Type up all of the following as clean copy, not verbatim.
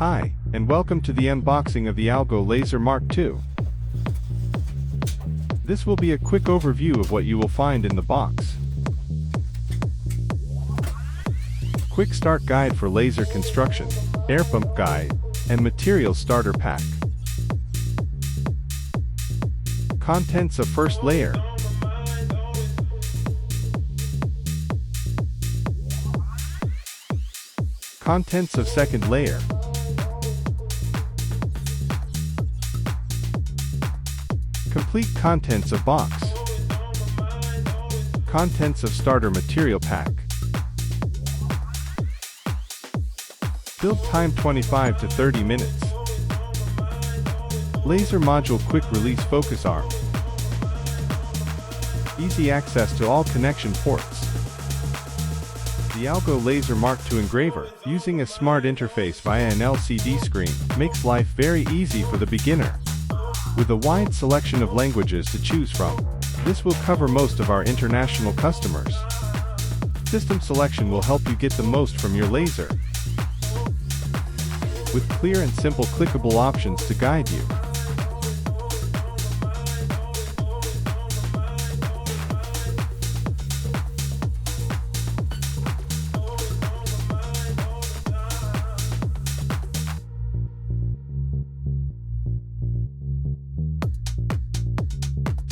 Hi, and welcome to the unboxing of the Algo Laser Mark II. This will be a quick overview of what you will find in the box. Quick start guide for laser construction, air pump guide, and material starter pack. Contents of first layer. Contents of second layer. Complete contents of box. Contents of starter material pack. Build time 25 to 30 minutes. Laser module quick release focus arm. Easy access to all connection ports. The Algo Laser Mark II engraver, using a smart interface via an LCD screen, makes life very easy for the beginner. With a wide selection of languages to choose from, this will cover most of our international customers. System selection will help you get the most from your laser, with clear and simple clickable options to guide you.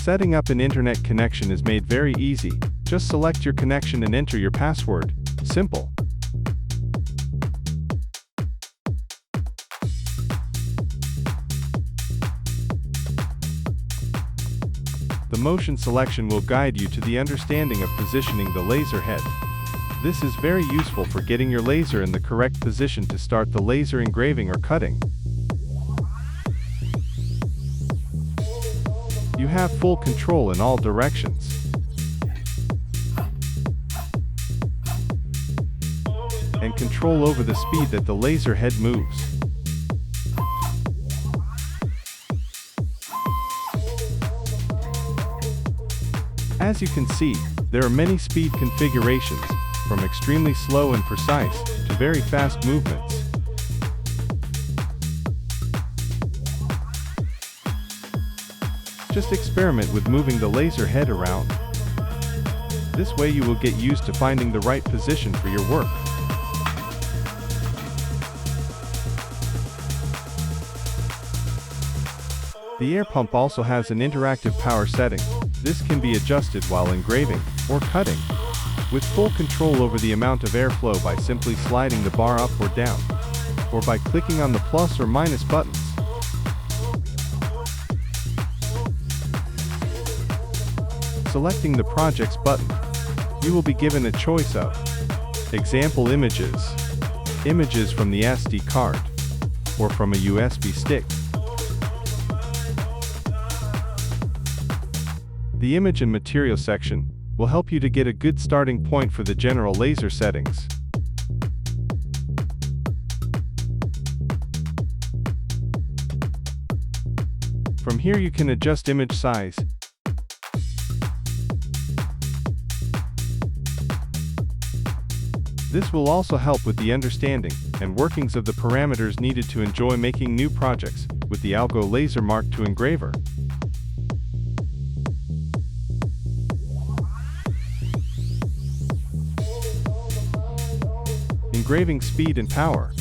Setting up an internet connection is made very easy. Just select your connection and enter your password. Simple. The motion selection will guide you to the understanding of positioning the laser head. This is very useful for getting your laser in the correct position to start the laser engraving or cutting. You have full control in all directions, and control over the speed that the laser head moves. As you can see, there are many speed configurations, from extremely slow and precise, to very fast movements. Just experiment with moving the laser head around. This way you will get used to finding the right position for your work. The air pump also has an interactive power setting. This can be adjusted while engraving or cutting, with full control over the amount of airflow by simply sliding the bar up or down, or by clicking on the plus or minus buttons. Selecting the Projects button, you will be given a choice of example images, images from the SD card, or from a USB stick. The Image and Material section will help you to get a good starting point for the general laser settings. From here you can adjust image size, This will also help with the understanding and workings of the parameters needed to enjoy making new projects with the Algo Laser Mark II engraver. Engraving speed and power.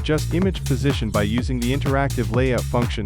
Adjust image position by using the interactive layout function.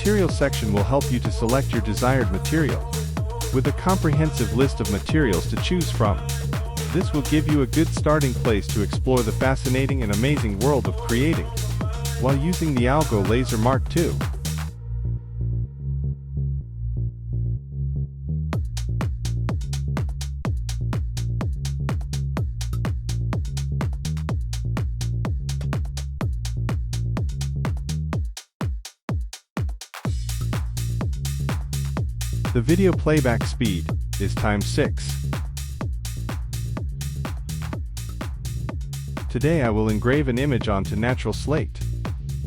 material section will help you to select your desired material, with a comprehensive list of materials to choose from. This will give you a good starting place to explore the fascinating and amazing world of creating, while using the Algo Laser Mark II. The video playback speed is ×6. Today I will engrave an image onto natural slate.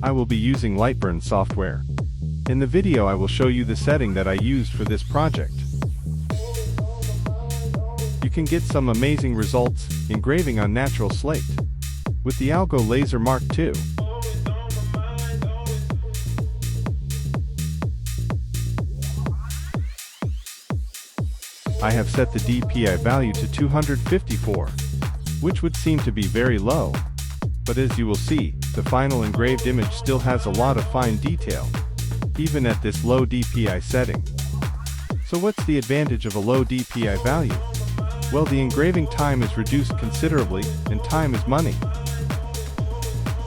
I will be using Lightburn software. In the video I will show you the setting that I used for this project. You can get some amazing results engraving on natural slate with the Algo Laser Mark II. I have set the DPI value to 254, which would seem to be very low, but as you will see, the final engraved image still has a lot of fine detail, even at this low DPI setting. So what's the advantage of a low DPI value? Well, the engraving time is reduced considerably, and time is money.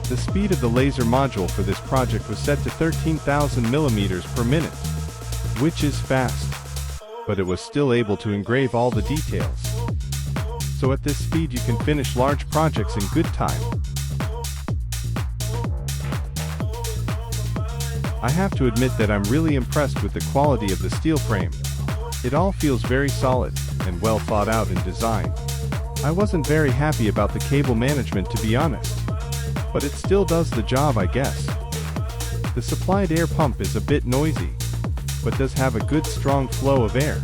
The speed of the laser module for this project was set to 13,000 mm per minute, which is fast, but it was still able to engrave all the details. So at this speed you can finish large projects in good time. I have to admit that I'm really impressed with the quality of the steel frame. It all feels very solid and well thought out in design. I wasn't very happy about the cable management, to be honest, but it still does the job, I guess. The supplied air pump is a bit noisy, but does have a good strong flow of air.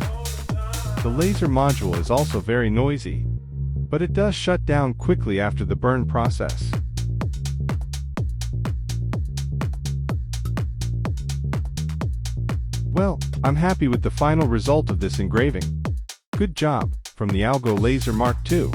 The laser module is also very noisy, but it does shut down quickly after the burn process. Well, I'm happy with the final result of this engraving. Good job, from the Algo Laser Mark II.